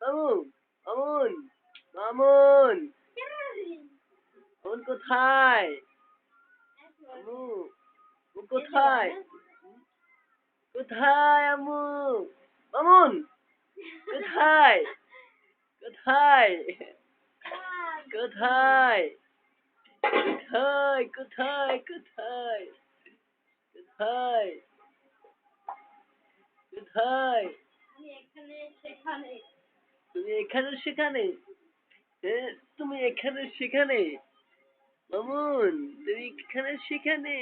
মামু, মামুন, মামুন, মামুন কোথায়? আম্মু, ও কোথায়? কোথায় আম্মু? মামুন, কোথায়? কোথায়? কোথায়? কোথায়? কোথায়? কোথায়? কোথায়? কোথায়? তুমি এখানে সেখানে? হ্যাঁ, তুমি এখানে সেখানে? মামুন, তুমি এখানে সেখানে?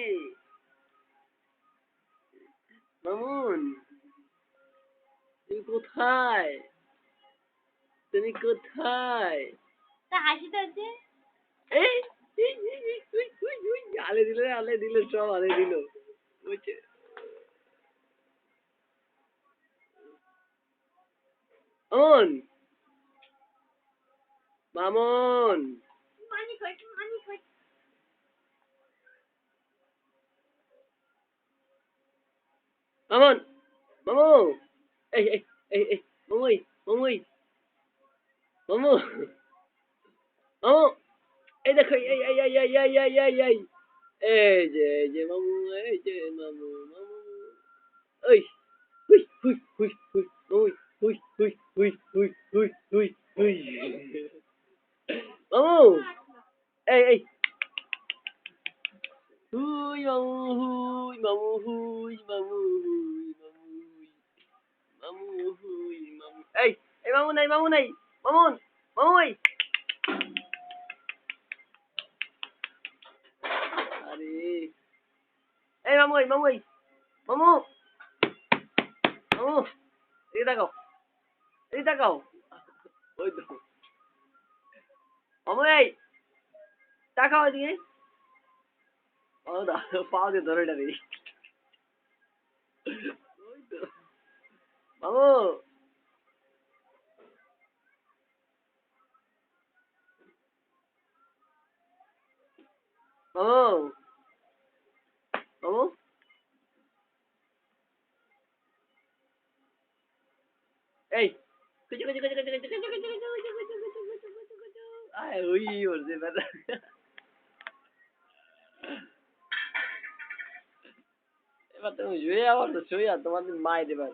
মামুন, তুমি কোথায়? তুমি কোথায়? এই, উই, আলে দিল সব আলে দিল। বুঝছে? মামুন, মামুন, মামুন, মামু, এই, মামুই, মামুই, মামু, মামু, এই দেখো, এই, এই যে মামু, এই যে মামু, মামু, ওই, হুই, হুই, মামু, এই, হুই, মামু, মামু, এই মামু নাই, মামুন, মামুই, আরে, এই মামুই, মামু, মামু, এদিকে তাকাও, ওই তো, মামু এই, তাকাও এদিকে, ও দা, পাও দিয়ে ধরে টানি, ওই তো, মামু, মামু, মামু, এই, আয়, ওই বলছে বেটা, এবার তুমি শুয়ে যাবো তো শুয়ে তোমাদের মায়ের এবার